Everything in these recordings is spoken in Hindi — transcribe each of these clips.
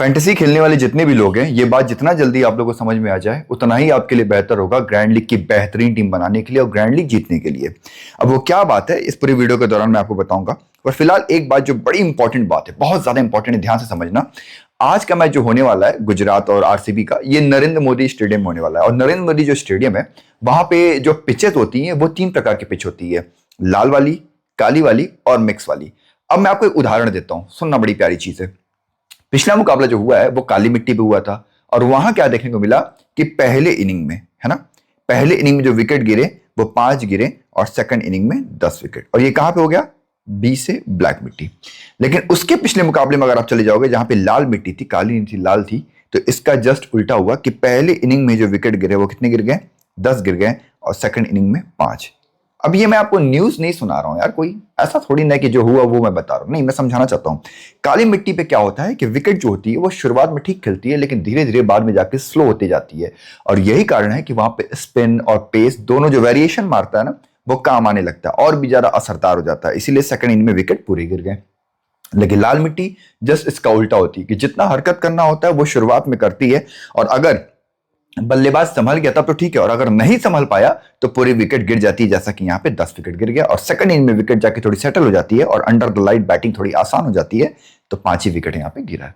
फैंटेसी खेलने वाले जितने भी लोग हैं, ये बात जितना जल्दी आप लोगों को समझ में आ जाए उतना ही आपके लिए बेहतर होगा ग्रैंड लीग की बेहतरीन टीम बनाने के लिए और ग्रैंड लीग जीतने के लिए। अब वो क्या बात है इस पूरी वीडियो के दौरान मैं आपको बताऊंगा। और फिलहाल एक बात जो बड़ी इंपॉर्टेंट बात है, बहुत ज्यादा इंपॉर्टेंट है, ध्यान से समझना। आज का मैच जो होने वाला है गुजरात और आरसीबी का, ये नरेंद्र मोदी स्टेडियम होने वाला है। और नरेंद्र मोदी जो स्टेडियम है वहां पे जो पिचेस होती हैं वो 3 प्रकार की पिच होती है, लाल वाली, काली वाली और मिक्स वाली। अब मैं आपको एक उदाहरण देता हूं, सुनना, बड़ी प्यारी चीज है। पिछला मुकाबला जो हुआ है वो काली मिट्टी पे हुआ था और वहां क्या देखने को मिला कि पहले इनिंग में, है ना, पहले इनिंग में जो विकेट गिरे वो 5 गिरे और सेकंड इनिंग में 10 विकेट। और ये कहां पे हो गया? बी से ब्लैक मिट्टी। लेकिन उसके पिछले मुकाबले में अगर आप चले जाओगे जहां पे लाल मिट्टी थी, काली नहीं थी, लाल थी, तो इसका जस्ट उल्टा हुआ कि पहले इनिंग में जो विकेट गिरे वो कितने गिर गए? 10 गिर गए और सेकंड इनिंग में 5। अब ये मैं आपको न्यूज नहीं सुना रहा हूं यार, कोई ऐसा थोड़ी ना कि जो हुआ वो मैं बता रहा हूं, नहीं, मैं समझाना चाहता हूं। काली मिट्टी पे क्या होता है कि विकेट जो होती है वो शुरुआत में ठीक खिलती है लेकिन धीरे धीरे बाद में जाके स्लो होती जाती है। और यही कारण है कि वहां पे स्पिन और पेस दोनों जो वेरिएशन मारता है ना वो काम आने लगता है और भी ज्यादा असरदार हो जाता है, इसीलिए सेकंड इनिंग में विकेट पूरे गिर गए। लेकिन लाल मिट्टी जस्ट इसका उल्टा होती है कि जितना हरकत करना होता है वो शुरुआत में करती है, और अगर बल्लेबाज संभल गया तब तो ठीक है, और अगर नहीं संभल पाया तो पूरी विकेट गिर जाती है, जैसा कि यहां पे 10 विकेट गिर गया। और सेकंड इनिंग में विकेट जाके थोड़ी सेटल हो जाती है और अंडर द लाइट बैटिंग थोड़ी आसान हो जाती है, तो 5 ही विकेट यहां पे गिरा है।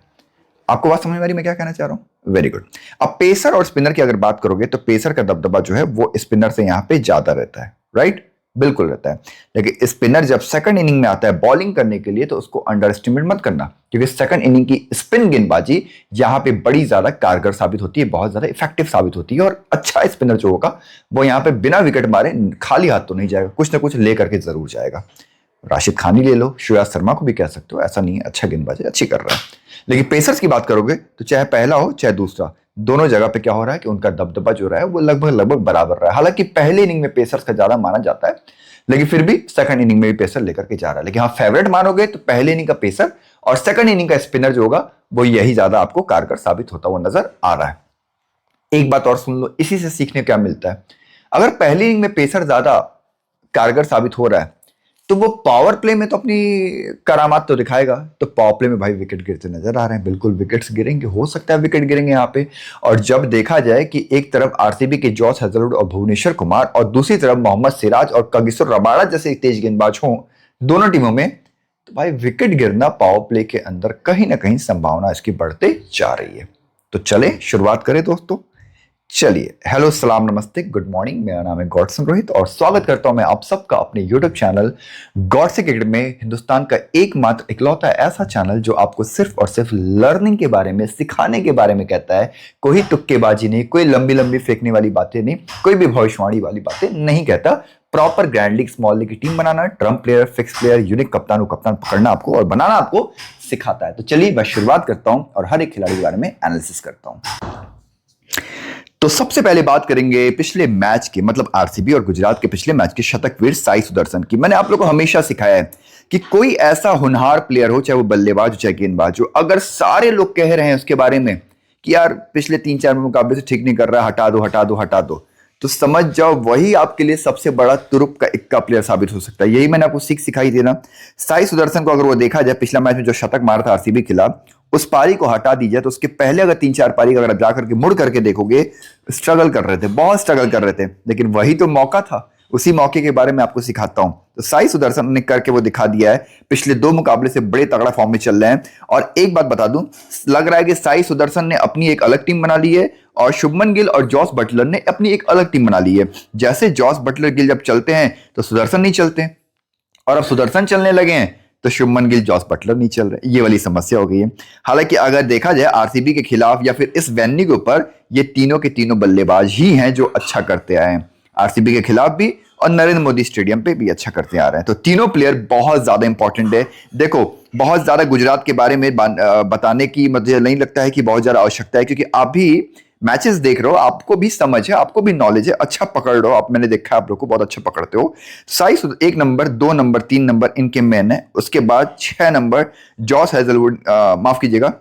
आपको बात समझ में आ रही मैं क्या कहना चाह रहा हूं? Very good. अब पेसर और स्पिनर की अगर बात करोगे तो पेसर का दबदबा जो है वो स्पिनर से यहां पे ज्यादा रहता है, राइट? बिल्कुल रहता है। लेकिन स्पिनर जब सेकंड इनिंग में आता है बॉलिंग करने के लिए तो उसको अंडर एस्टिमेट मत करना, क्योंकि सेकंड इनिंग की स्पिन गेंदबाजी यहां पे बड़ी ज्यादा कारगर साबित होती है, बहुत ज्यादा इफेक्टिव साबित होती है। और अच्छा स्पिनर जो होगा वो यहां पे बिना विकेट मारे खाली हाथ तो नहीं जाएगा, कुछ ना कुछ लेकर के जरूर जाएगा। राशिद खान ही ले लो, श्रेयस शर्मा को भी कह सकते हो, ऐसा नहीं है, अच्छा गेंदबाजी, अच्छी कर रहा है। लेकिन पेसर्स की बात करोगे तो चाहे पहला हो चाहे दूसरा, दोनों जगह पे क्या हो रहा है कि उनका दबदबा जो रहा है वो लगभग लगभग बराबर रहा है। हालांकि पहले इनिंग में पेसर्स का ज्यादा माना जाता है, लेकिन फिर भी सेकंड इनिंग में भी पेसर लेकर के जा रहा है। लेकिन हाँ, फेवरेट मानोगे तो पहले इनिंग का पेसर और सेकंड इनिंग का स्पिनर जो होगा वो यही ज्यादा आपको कारगर साबित होता हुआ नजर आ रहा है। एक बात और सुन लो, इसी से सीखने क्या मिलता है। अगर पहली इनिंग में पेसर ज्यादा कारगर साबित हो रहा है तो वो पावर प्ले में तो अपनी करामात तो दिखाएगा। तो पावर प्ले में भाई विकेट गिरते नजर आ रहे हैं, बिल्कुल विकेट्स गिरेंगे, हो सकता है विकेट गिरेंगे यहाँ पे। और जब देखा जाए कि एक तरफ आरसीबी के जॉस हेजलवुड और भुवनेश्वर कुमार और दूसरी तरफ मोहम्मद सिराज और कागिसो रबाडा जैसे तेज गेंदबाज हों दोनों टीमों में, तो भाई विकेट गिरना पावर प्ले के अंदर कहीं ना कहीं संभावना इसकी बढ़ते जा रही है। तो चले शुरुआत करें दोस्तों। चलिए, हेलो, सलाम, नमस्ते, गुड मॉर्निंग। मेरा नाम है गॉडसन रोहित और स्वागत करता हूं मैं आप सबका अपने यूट्यूब चैनल गॉडसे क्रिकेट में, हिंदुस्तान का एकमात्र इकलौता ऐसा चैनल जो आपको सिर्फ और सिर्फ लर्निंग के बारे में, सिखाने के बारे में कहता है। कोई तुक्केबाजी नहीं, कोई लंबी लंबी फेंकने वाली बातें नहीं, कोई भी भविष्यवाणी वाली बातें नहीं कहता। Proper grand league, small league की टीम बनाना, trump player, fix player, unique कप्तान को कप्तान पकड़ना आपको और बनाना आपको सिखाता है। तो चलिए मैं शुरुआत करता हूं और हर एक खिलाड़ी के बारे में एनालिसिस करता हूं। तो सबसे पहले बात करेंगे पिछले मैच की, मतलब आरसीबी और गुजरात के पिछले मैच के शतकवीर साई सुदर्शन की। मैंने आप लोगों को हमेशा सिखाया है कि कोई ऐसा होनहार प्लेयर हो, चाहे वो बल्लेबाज हो चाहे गेंदबाज हो, अगर सारे लोग कह रहे हैं उसके बारे में कि यार पिछले 3-4 मुकाबले से ठीक नहीं कर रहा, हटा दो हटा दो हटा दो, तो समझ जाओ वही आपके लिए सबसे बड़ा तुरुप का इक्का प्लेयर साबित हो सकता है। यही मैंने आपको सीख सिखाई थी ना। साई सुदर्शन को अगर वो देखा जाए, पिछला मैच में जो शतक मारा था आरसीबी के खिलाफ, उस पारी को हटा दीजिए तो उसके पहले अगर 3-4 पारी अगर आप जाकर के मुड़ करके देखोगे, स्ट्रगल कर रहे थे, बहुत स्ट्रगल कर रहे थे। लेकिन वही तो मौका था, उसी मौके के बारे में आपको सिखाता हूं। तो साई सुदर्शन ने करके वो दिखा दिया है, पिछले 2 मुकाबले से बड़े तगड़ा फॉर्म में चल रहे हैं। और एक बात बता दूं, लग रहा है कि साई सुदर्शन ने अपनी एक अलग टीम बना ली है और शुभमन गिल और जॉस बटलर ने अपनी एक अलग टीम बना ली है। जैसे जॉस बटलर गिल जब चलते हैं तो सुदर्शन नहीं चलते, और अब सुदर्शन चलने लगे हैं तो शुभमन गिल, जॉस बटलर नहीं चल रहे। ये वाली समस्या हो गई है। हालांकि अगर देखा जाए आरसीबी के खिलाफ या फिर इस वेन्यू के ऊपर, ये तीनों के तीनों बल्लेबाज ही हैं जो अच्छा करते आए हैं, आरसीबी के खिलाफ भी और नरेंद्र मोदी स्टेडियम पे भी अच्छा करते आ रहे हैं। तो तीनों प्लेयर बहुत ज्यादा इंपॉर्टेंट है। देखो, बहुत ज्यादा गुजरात के बारे में बताने की मुझे नहीं लगता है कि बहुत ज्यादा आवश्यकता है, क्योंकि आप भी मैचेस देख रहे हो, आपको भी समझ है, आपको भी नॉलेज है, अच्छा पकड़ रहे हो आप। मैंने देखा है आप लोग को बहुत अच्छा पकड़ते हो। साई 1 नंबर, 2 नंबर, 3 नंबर इनके मैन है। उसके बाद 6 नंबर जॉस हेजलवुड, माफ कीजिएगा,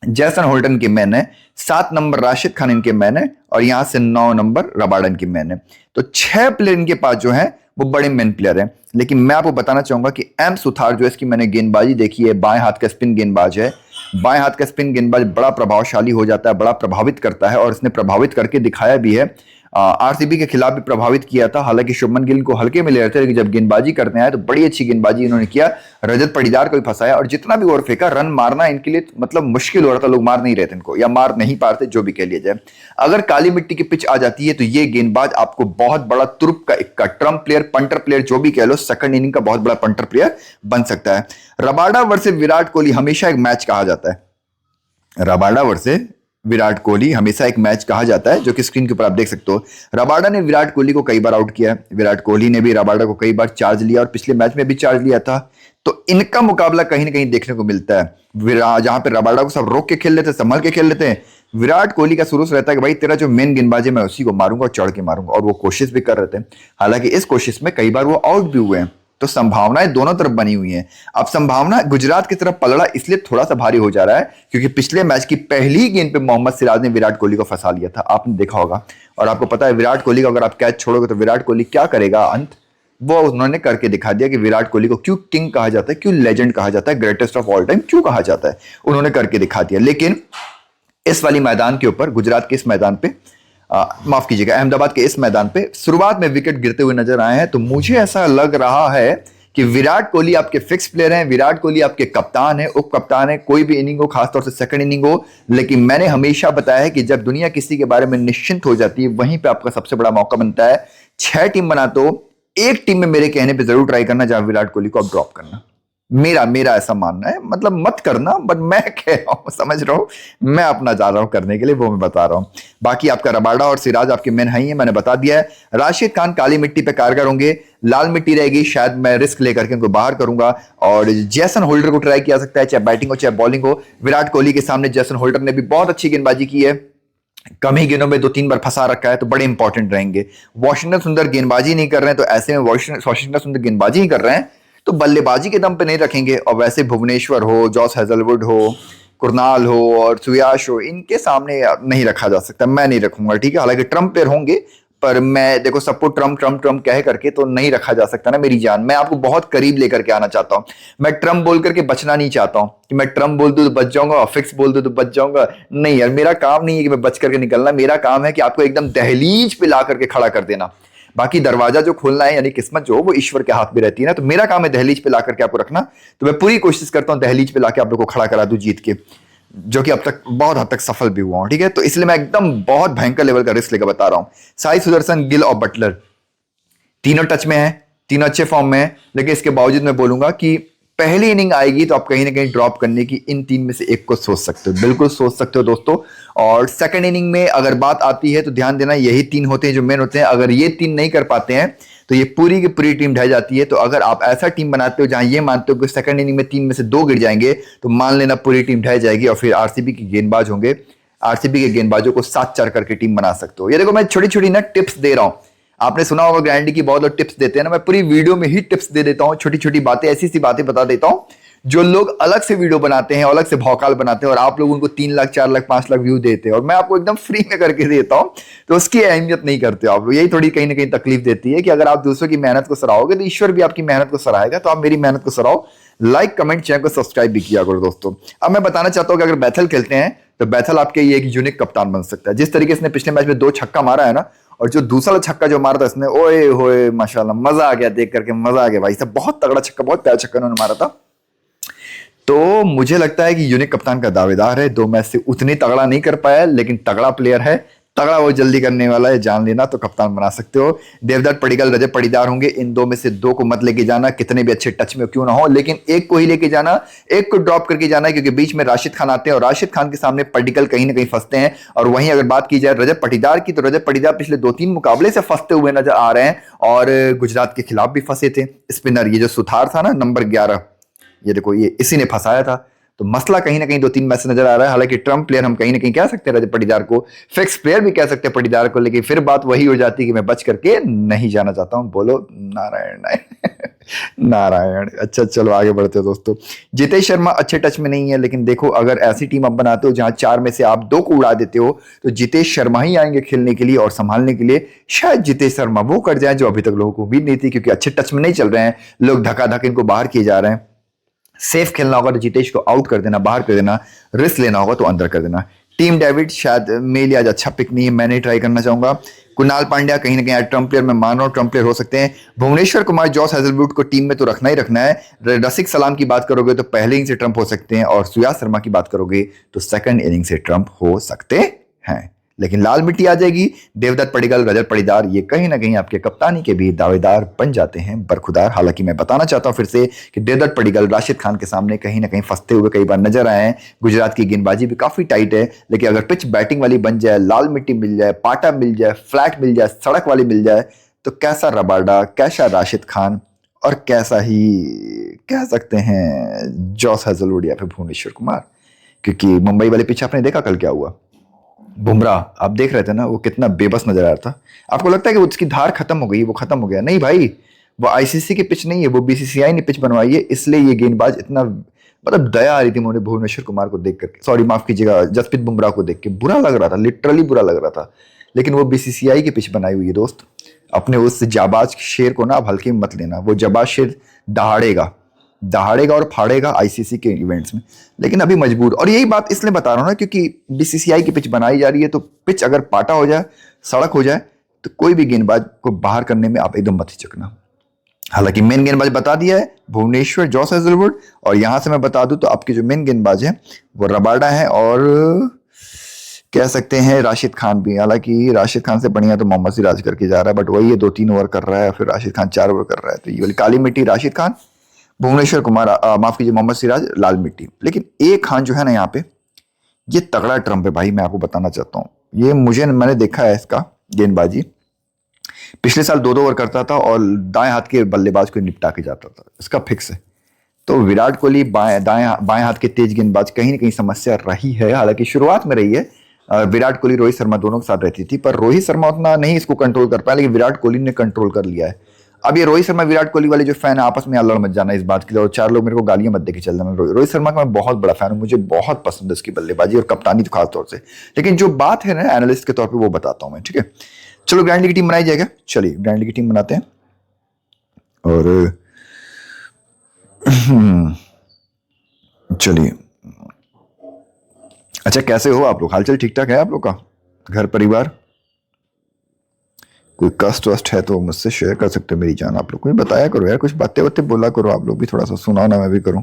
जैसन होल्टन के मैन है। 7 नंबर राशिद खान इनके मैन है और यहां से 9 नंबर रबाडा इनके मैन है। तो 6 प्लेयर इनके पास जो है वो बड़े मैन प्लेयर हैं। लेकिन मैं आपको बताना चाहूंगा कि एम सुथार जो इसकी मैंने गेंदबाजी देखी है, बाएं हाथ का स्पिन गेंदबाज है, बाएं हाथ का स्पिन गेंदबाज बड़ा प्रभावशाली हो जाता है, बड़ा प्रभावित करता है, और इसने प्रभावित करके दिखाया भी है। आरसीबी के खिलाफ भी प्रभावित किया था, हालांकि शुभमन गिल को हल्के में ले रहे थे, लेकिन जब गेंदबाजी करने आए तो बड़ी अच्छी गेंदबाजी इन्होंने किया, रजत पाटीदार को भी फंसाया, और जितना भी ओवर फेंका, रन मारना इनके लिए मतलब मुश्किल हो रहा था, लोग मार नहीं रहे थे इनको, या मार नहीं पा रहे थे, जो भी कह लिया जाए। अगर काली मिट्टी की पिच आ जाती है तो ये गेंदबाज आपको बहुत बड़ा तुर्क का इक्का, ट्रम्प प्लेयर, पंटर प्लेयर, जो भी कह लो, सेकंड इनिंग का बहुत बड़ा पंटर प्लेयर बन सकता है। रबाडा वर्सेस विराट कोहली हमेशा एक मैच कहा जाता है, रबाडा वर्सेस विराट कोहली हमेशा एक मैच कहा जाता है, जो कि स्क्रीन के ऊपर आप देख सकते हो। रबाडा ने विराट कोहली को कई बार आउट किया है, विराट कोहली ने भी रबाडा को कई बार चार्ज लिया, और पिछले मैच में भी चार्ज लिया था। तो इनका मुकाबला कहीं ना कहीं देखने को मिलता है, जहां पे रबाडा को सब रोक के खेल लेते हैं, संभल के खेल लेते हैं, विराट कोहली का शुरू से रहता है कि भाई तेरा जो मेन गेंदबाजी मैं उसी को मारूंगा और चढ़ के मारूंगा, और वो कोशिश भी कर रहे थे। हालांकि इस कोशिश में कई बार वो आउट भी हुए हैं, तो संभावनाएं दोनों तरफ बनी हुई हैं। अब संभावना गुजरात की तरफ पलड़ा इसलिए थोड़ा सा भारी हो जा रहा है, क्योंकि पिछले मैच की पहली गेंद पे मोहम्मद सिराज ने विराट कोहली को फंसा लिया था, आपने देखा होगा। और आपको पता है विराट कोहली का अगर आप कैच छोड़ोगे तो विराट कोहली क्या करेगा, अंत वो उन्होंने करके दिखा दिया कि विराट कोहली को क्यों किंग कहा जाता है, क्यों लेजेंड कहा जाता है, ग्रेटेस्ट ऑफ ऑल टाइम क्यों कहा जाता है, उन्होंने करके दिखा दिया। लेकिन इस वाली मैदान के ऊपर, गुजरात के इस मैदान पे, माफ कीजिएगा, अहमदाबाद के इस मैदान पे शुरुआत में विकेट गिरते हुए नजर आए हैं, तो मुझे ऐसा लग रहा है कि विराट कोहली आपके फिक्स प्लेयर हैं, विराट कोहली आपके कप्तान है, उप कप्तान है, कोई भी इनिंग हो, खासतौर से सेकंड इनिंग हो। लेकिन मैंने हमेशा बताया है कि जब दुनिया किसी के बारे में निश्चिंत हो जाती है, वहीं पे आपका सबसे बड़ा मौका बनता है। 6 टीम बना तो एक टीम में मेरे कहने पे जरूर ट्राई करना जहां विराट कोहली को आप ड्रॉप करना, मेरा ऐसा मानना है। मतलब मत करना, बट मैं कह रहा हूं, समझ रहा हूं, मैं अपना जा रहा हूं करने के लिए, वो मैं बता रहा हूं। बाकी आपका रबाडा और सिराज आपके मेन है ही, मैंने बता दिया है। राशिद खान काली मिट्टी पे कारगर होंगे, लाल मिट्टी रहेगी, शायद मैं रिस्क लेकर के उनको बाहर करूंगा, और जैसन होल्डर को ट्राई किया सकता है, चाहे बैटिंग हो चाहे बॉलिंग हो। विराट कोहली के सामने जैसन होल्डर ने भी बहुत अच्छी गेंदबाजी की है, कम ही गेंदों में 2-3 बार फंसा रखा है, तो बड़े इंपॉर्टेंट रहेंगे। वॉशिंगटन सुंदर गेंदबाजी नहीं कर रहे हैं, तो ऐसे में वॉशिंगटन सुंदर गेंदबाजी ही कर रहे हैं तो बल्लेबाजी के दम पे नहीं रखेंगे। और वैसे भुवनेश्वर हो, जॉस हेजलवुड हो, कुरनाल हो और सुयाश हो, इनके सामने नहीं रखा जा सकता, मैं नहीं रखूंगा, ठीक है। हालांकि ट्रम्प पेयर होंगे, पर मैं देखो सबको ट्रम्प ट्रम्प ट्रम्प कह करके तो नहीं रखा जा सकता ना मेरी जान, मैं आपको बहुत करीब लेकर के आना चाहता हूं। मैं ट्रम्प बोल करके बचना नहीं चाहता हूं कि मैं ट्रम्प बोल दूं तो बच जाऊंगा और फिक्स बोल दूं तो बच जाऊंगा, नहीं यार, मेरा काम नहीं है कि मैं बच करके निकलना, मेरा काम है कि आपको एकदम दहलीज पे ला करके खड़ा कर देना। बाकी दरवाजा जो खोलना है, यानी किस्मत जो वो ईश्वर के हाथ में रहती है ना, तो मेरा काम है दहलीज पे ला करके आपको रखना। तो मैं पूरी कोशिश करता हूं दहलीज पे लाके आप लोग को खड़ा करा दूं जीत के, जो कि अब तक बहुत हद तक सफल भी हुआ हूं, ठीक है। तो इसलिए मैं एकदम बहुत भयंकर लेवल का रिस्क लेकर बता रहा हूं। साई सुदर्शन, गिल और बटलर तीनों टच में हैं, तीनों अच्छे फॉर्म में हैं, लेकिन इसके बावजूद मैं बोलूंगा कि पहली इनिंग आएगी तो आप कहीं ना कहीं ड्रॉप करने की इन 3 में से एक को सोच सकते हो, बिल्कुल सोच सकते हो दोस्तों। और सेकंड इनिंग में अगर बात आती है तो ध्यान देना, यही 3 होते हैं जो मेन होते हैं। अगर ये 3 नहीं कर पाते हैं तो ये पूरी की पूरी टीम ढह जाती है। तो अगर आप ऐसा टीम बनाते हो जहां ये मानते हो कि सेकंड इनिंग में 3 में से 2 गिर जाएंगे, तो मान लेना पूरी टीम ढह जाएगी, और फिर आरसीबी के गेंदबाज होंगे, आरसीबी के गेंदबाजों को 7-4 करके टीम बना सकते हो। ये देखो मैं छोटी छोटी ना टिप्स दे रहा हूं, आपने सुना होगा गारंटी की बहुत लोग टिप्स देते हैं ना, मैं पूरी वीडियो में ही टिप्स दे देता हूं, छोटी छोटी बातें, ऐसी सी बातें बता देता हूं जो लोग अलग से वीडियो बनाते हैं, अलग से भौकाल बनाते हैं, और आप लोग उनको 3 लाख 4 लाख 5 लाख व्यू देते हैं, और मैं आपको एकदम फ्री में करके देता हूं, तो उसकी अहमियत नहीं करते हो आप लोग। यही थोड़ी कहीं ना कहीं तकलीफ देती है कि अगर आप दूसरों की मेहनत को सराहोगे तो ईश्वर भी आपकी मेहनत को सराहेगा। तो आप मेरी मेहनत को सराहो, लाइक कमेंट चैनल को सब्सक्राइब भी किया करो दोस्तों। अब मैं बताना चाहता हूं कि अगर बैथल खेलते हैं तो बैथल आपके ये एक यूनिक कप्तान बन सकता है। जिस तरीके से पिछले मैच में 2 छक्का मारा है ना, और जो दूसरा छक्का जो मारा था इसने, ओए होए माशाल्लाह, मजा आ गया देख करके, मजा आ गया भाई साहब, बहुत तगड़ा छक्का, बहुत प्यारा छक्का उन्होंने मारा था। तो मुझे लगता है कि यूनिक कप्तान का दावेदार है, 2 मैच से उतनी तगड़ा नहीं कर पाया, लेकिन तगड़ा प्लेयर है, तगड़ा वो जल्दी करने वाला है, जान लेना, तो कप्तान बना सकते हो। देवदत्त पडिक्कल, रजत पाटीदार होंगे, इन 2 में से 2 को मत लेके जाना, कितने भी अच्छे टच में क्यों ना हो, लेकिन एक को ही लेके जाना, एक को ड्रॉप करके जाना है, क्योंकि बीच में राशिद खान आते हैं और राशिद खान के सामने पडिक्कल कहीं ना कहीं फंसते हैं। और वहीं अगर बात की जाए रजत पाटीदार की, तो रजत पाटीदार पिछले 2-3 मुकाबले से फंसते हुए नजर आ रहे हैं, और गुजरात के खिलाफ भी फंसे थे। स्पिनर ये जो सुथार था ना, नंबर 11, ये देखो, ये इसी ने फंसाया था। तो मसला कहीं ना कहीं 2-3 मैच से नजर आ रहा है। हालांकि ट्रम्प प्लेयर हम कहीं ना कहीं कह सकते हैं रजत पाटीदार को, फिक्स प्लेयर भी कह सकते हैं पाटीदार को, लेकिन फिर बात वही हो जाती है कि मैं बच करके नहीं जाना चाहता हूं। बोलो नारायण नारायण। अच्छा चलो आगे बढ़ते हो दोस्तों। जितेश शर्मा अच्छे टच में नहीं है, लेकिन देखो अगर ऐसी टीम आप बनाते हो जहां 4 में से आप 2 को उड़ा देते हो, तो जितेश शर्मा ही आएंगे खेलने के लिए और संभालने के लिए। शायद जितेश शर्मा वो कर जाए जो अभी तक लोगों को उम्मीद नहीं थी, क्योंकि अच्छे टच में नहीं चल रहे हैं, लोग धक्का धक इनको बाहर किए जा रहे हैं। सेफ खेलना होगा तो जितेश को आउट कर देना, बाहर कर देना, रिस्क लेना होगा तो अंदर कर देना। टीम डेविड शायद मेरे लिए आज अच्छा पिक नहीं है, मैं नहीं ट्राई करना चाहूंगा। कुणाल पांड्या कहीं ना कहीं ट्रम्प प्लेयर, मैं मान रहा हूँ ट्रम्प प्लेयर हो सकते हैं। भुवनेश्वर कुमार, जॉस हेजलवुड को टीम में तो रखना ही रखना है। रसिक सलाम की बात करोगे तो पहले इनिंग से ट्रम्प हो सकते हैं, और सुयास शर्मा की बात करोगे तो सेकंड इनिंग से ट्रम्प हो सकते हैं। लेकिन लाल मिट्टी आ जाएगी, देवदत्त पडिक्कल, रजत पाटीदार, ये कहीं ना कहीं आपके कप्तानी के भी दावेदार बन जाते हैं, बरखुदार। हालांकि मैं बताना चाहता हूं फिर से कि देवदत्त पडिक्कल राशिद खान के सामने कहीं ना कहीं फंसते हुए कई बार नजर आए हैं। गुजरात की गेंदबाजी भी काफी टाइट है, लेकिन अगर पिच बैटिंग वाली बन जाए, लाल मिट्टी मिल जाए, पाटा मिल जाए, फ्लैट मिल जाए, सड़क वाली मिल जाए, तो कैसा रबाडा, कैसा राशिद खान, और कैसा ही कह सकते हैं जॉस हेजलवुड या फिर भुवनेश्वर कुमार। क्योंकि मुंबई वाले पिच आपने देखा कल क्या हुआ। बुमराह आप देख रहे थे ना, वो कितना बेबस नजर आ रहा था। आपको लगता है कि उसकी धार खत्म हो गई, वो खत्म हो गया? नहीं भाई, वो आईसीसी की पिच नहीं है, वो बीसीसीआई ने पिच बनवाई है, इसलिए ये गेंदबाज इतना, मतलब दया आ रही थी मुझे भुवनेश्वर कुमार को देख करके, सॉरी माफ कीजिएगा, जसप्रीत बुमराह को देख के बुरा लग रहा था, लिटरली बुरा लग रहा था। लेकिन वो बीसीसीआई की पिच बनाई हुई है दोस्त। अपने उस जाबाज शेर को ना आप हल्के में मत लेना, वो जाबाज शेर दहाड़ेगा, दहाड़ेगा और फाड़ेगा आईसीसी के इवेंट्स में। लेकिन अभी मजबूर, और यही बात इसलिए बता रहा हूं ना क्योंकि बीसीसीआई की पिच बनाई जा रही है, तो पिच अगर पाटा हो जाए, सड़क हो जाए, तो कोई भी गेंदबाज को बाहर करने में आप एकदम मत हिचकना। हालांकि मेन गेंदबाज बता दिया है, भुवनेश्वर, जॉस हेजलवुड, और यहां से मैं बता दूं तो आपके जो मेन गेंदबाज है वो रबाडा है, और कह सकते हैं राशिद खान भी। हालांकि राशिद खान से बढ़िया तो मोहम्मद सिराज करके जा रहा है, बट वही है 2-3 ओवर कर रहा है, फिर राशिद खान 4 ओवर कर रहा है। तो ये वाली काली मिट्टी राशिद खान, भुवनेश्वर कुमार, माफ कीजिए मोहम्मद सिराज, लाल मिट्टी। लेकिन एक खान जो है ना यहाँ पे, ये तगड़ा ट्रम्प है भाई, मैं आपको बताना चाहता हूँ। ये मैंने देखा है इसका गेंदबाजी, पिछले साल 2-2 ओवर करता था और दाएं हाथ के बल्लेबाज को निपटा के जाता था, इसका फिक्स है। तो विराट कोहली बाएं हाथ के तेज गेंदबाज कहीं ना कहीं समस्या रही है, हालांकि शुरुआत में रही है। विराट कोहली, रोहित शर्मा दोनों के साथ रहती थी, पर रोहित शर्मा उतना नहीं इसको कंट्रोल कर पाया, लेकिन विराट कोहली ने कंट्रोल कर लिया है। अब ये रोहित शर्मा विराट कोहली वाले जो फैन है आपस में लड़ मत जाना इस बात के लिए, और 4 लोग मेरे को गालियां मत देके चल जाना। रोहित शर्मा का मैं बहुत बड़ा फैन हूं, मुझे बहुत पसंद है उसकी बल्लेबाजी और कप्तानी तो खास तौर से। लेकिन जो बात है ना एनालिस्ट के तौर पर, वो बताता हूं मैं, ठीक है। चलो ग्रैंड लीग की टीम बनाई जाएगा, चलिए ग्रैंड लीग की टीम बनाते हैं। और चलिए, अच्छा कैसे हो आप लोग, हालचाल ठीक ठाक है आप लोग का, घर परिवार? कोई कष्ट वस्ट है तो मुझसे शेयर कर सकते हो मेरी जान, आप लोग कोई बताया करो यार, कुछ बातें बातें बोला करो आप लोग भी, थोड़ा सा सुनाओ ना, मैं भी करूं।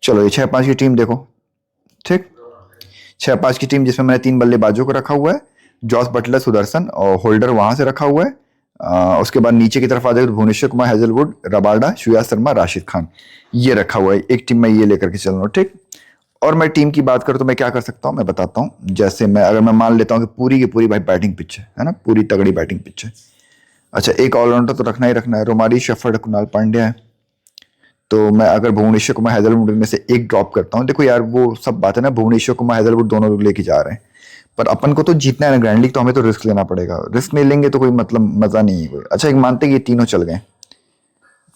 चलो ये 6-5 की टीम देखो, ठीक, 6-5 की टीम जिसमें मैंने 3 बल्लेबाजों को रखा हुआ है, जॉस बटलर, सुदर्शन, और होल्डर वहां से रखा हुआ है। उसके बाद नीचे की तरफ आ जाए तो भुवनेश्वर कुमार, हेजलवुड, रबाडा, सुयास शर्मा, राशिद खान, ये रखा हुआ है। एक टीम में ये लेकर के चल रहा हूँ, ठीक। और मैं टीम की बात करूं तो मैं क्या कर सकता हूं, मैं बताता हूं। जैसे अगर मैं मान लेता हूं कि पूरी की पूरी भाई बैटिंग पिच है ना, पूरी तगड़ी बैटिंग पिच है। अच्छा, एक ऑलराउंडर तो रखना ही रखना है, रोमारी, शेफर्ड, कुणाल पांड्या है। तो मैं अगर भुवनेश्वर कुमार, हेजलवुड में से एक ड्रॉप करता हूं, देखो यार वो सब बात है ना, भुवनेश्वर कुमार, हेजलवुड दोनों लोग लेके जा रहे हैं, पर अपन को तो जीतना है ना ग्रैंड लीग, तो हमें तो रिस्क लेना पड़ेगा। रिस्क नहीं लेंगे तो कोई मतलब मजा नहीं है कोई। अच्छा, एक मानते हैं कि ये तीनों चल गए,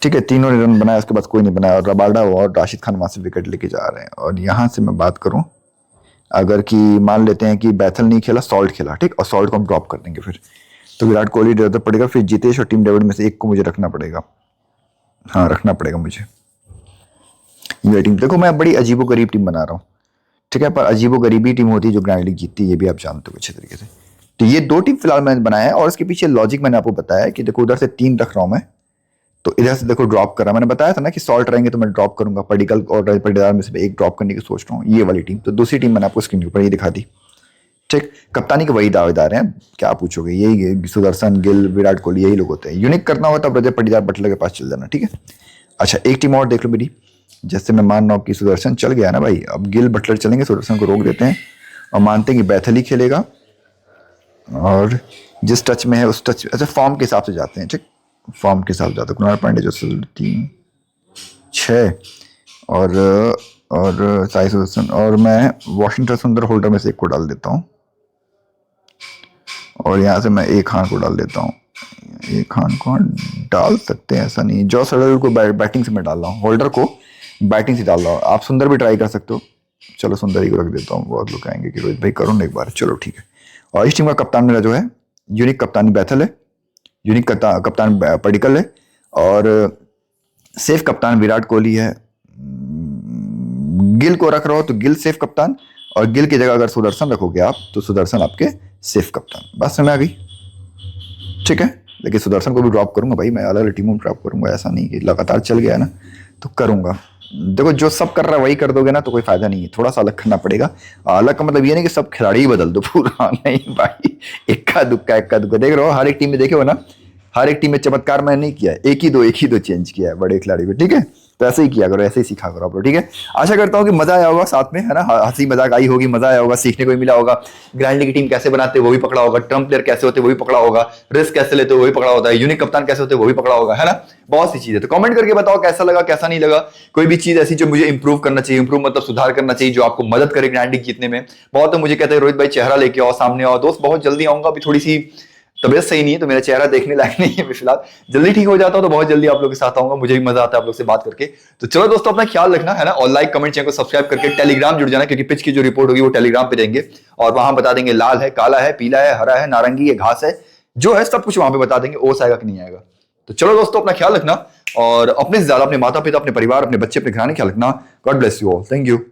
ठीक है, तीनों ने रन बनाया, उसके बाद कोई नहीं बनाया, और रबाडा और राशिद खान वहां से विकेट लेके जा रहे हैं। और यहां से मैं बात करूं, अगर कि मान लेते हैं कि बैथल नहीं खेला, सॉल्ट खेला, ठीक, और सॉल्ट को हम ड्रॉप कर देंगे फिर, तो विराट कोहली जरूरत पड़ेगा, फिर जितेश और टीम डेविड में से एक को मुझे रखना पड़ेगा, हाँ रखना पड़ेगा मुझे। ये टीम देखो, मैं बड़ी अजीबो गरीब टीम बना रहा हूँ, ठीक है, पर अजीबो गरीबी टीम होती है जो ग्रैंड लीग जीतती है, ये भी आप जानते हो अच्छे तरीके से। तो ये 2 टीम फिलहाल मैंने बनाया है, और इसके पीछे लॉजिक मैंने आपको बताया कि देखो उधर से 3 रख रहा हूं मैं, तो इधर से देखो ड्रॉप कर रहा, मैंने बताया था ना कि सॉल्ट रहेंगे तो मैं ड्रॉप करूंगा, पडिक्कल और पटीदार में से एक ड्रॉप करने की सोच रहा हूँ, ये वाली टीम। तो दूसरी टीम मैंने आपको स्क्रीन के ऊपर ये दिखा दी, ठीक। कप्तानी के वही दावेदार हैं, क्या पूछोगे, यही सुदर्शन, गिल, विराट कोहली, यही लोग होते हैं। यूनिक करना होगा तब रजत पाटीदार, बटलर के पास चल जाना, ठीक है। अच्छा, एक टीम और देख लो मेरी, जैसे मैं मान रहा हूँ कि सुदर्शन चल गया ना भाई, अब गिल बटलर चलेंगे, सुदर्शन को रोक देते हैं और मानते हैं कि बैथल ही खेलेगा, और जिस टच में है उस टच, अच्छा फॉर्म के हिसाब से जाते हैं, ठीक, फॉर्म के हिसाब से जाते हैं। कुणाल पांड्या जो 3-6 और साई सुदर्शन, और मैं वॉशिंगटन सुंदर होल्डर में से एक को डाल देता हूँ, और यहाँ से मैं एक खान को डाल देता हूँ। एक खान को डाल सकते हैं, ऐसा नहीं, जॉस हेजलवुड को बैटिंग से मैं डाल रहा हूँ, होल्डर को बैटिंग से डाल रहा हूँ। आप सुंदर भी ट्राई कर सकते हो, चलो सुंदर ही को रख देता हूँ, बहुत लोग कहेंगे कि रोहित भाई करो ना एक बार, चलो ठीक है। और इस टीम का कप्तान मेरा जो है, यूनिक कप्तान बैथल है, यूनिक कप्तान पडिक्कल है, और सेफ कप्तान विराट कोहली है। गिल को रख रहे हो तो गिल सेफ कप्तान, और गिल की जगह अगर सुदर्शन रखोगे आप तो सुदर्शन आपके सेफ कप्तान। बात समझ में आ गई? ठीक है, लेकिन सुदर्शन को भी ड्रॉप करूंगा भाई, मैं अलग अलग टीमों में ड्रॉप करूंगा, ऐसा नहीं कि लगातार चल गया ना तो करूंगा। देखो जो सब कर रहा है वही कर दोगे ना तो कोई फायदा नहीं है, थोड़ा सा अलग करना पड़ेगा। अलग का मतलब ये नहीं कि सब खिलाड़ी ही बदल दो पूरा, नहीं भाई, इक्का दुक्का देख रहे हो हर एक टीम में, देखे हो ना हर एक टीम में चमत्कार मैंने नहीं किया है, एक ही दो चेंज किया है बड़े खिलाड़ी पे। ठीक है, तो ऐसे ही किया करो, ऐसे ही सीखा करो आप लोग। ठीक है, आशा करता हूँ कि मजा आया होगा साथ में, है ना, हंसी मजाक आई होगी, मजा आया होगा, सीखने को भी मिला होगा। ग्रैंड लीग की टीम कैसे बनाते हैं वो भी पकड़ा होगा, ट्रम्प प्लेयर कैसे होते हैं वो भी पकड़ा होगा, रिस्क कैसे लेते हो वो भी पकड़ा होता है, यूनिक कप्तान कैसे होते हैं वो भी पकड़ा होगा, है ना। बहुत सी चीजें, तो कमेंट करके बताओ कैसा लगा कैसा नहीं लगा। कोई भी चीज ऐसी जो मुझे इंप्रूव करना चाहिए, इंप्रूव मतलब सुधार करना चाहिए, जो आपको मदद करे ग्रैंड लीग जीतने में। बहुत तो मुझे कहते हैं रोहित भाई चेहरा लेके आओ, सामने आओ। दोस्त बहुत जल्दी आऊंगा, अभी थोड़ी सी तबियत सही नहीं है तो मेरा चेहरा देखने लायक नहीं है फिलहाल। जल्दी ठीक हो जाता हूं तो बहुत जल्दी आप लोग के साथ आऊंगा, मुझे भी मजा आता है आप लोग से बात करके। तो चलो दोस्तों, अपना ख्याल रखना, है ना, और लाइक कमेंट चैनल को सब्सक्राइब करके टेलीग्राम जुड़ जाना, क्योंकि पिच की जो रिपोर्ट होगी वो टेलीग्राम पे देंगे और वहां बता देंगे लाल है, काला है, पीला है, हरा है, नारंगी है, घास है, जो है सब कुछ वहां पे बता देंगे, ओस आएगा कि नहीं आएगा। तो चलो दोस्तों, अपना ख्याल रखना और अपने से ज्यादा अपने माता पिता, अपने परिवार, अपने बच्चे, अपने घराने ख्याल रखना। God bless you all, thank you.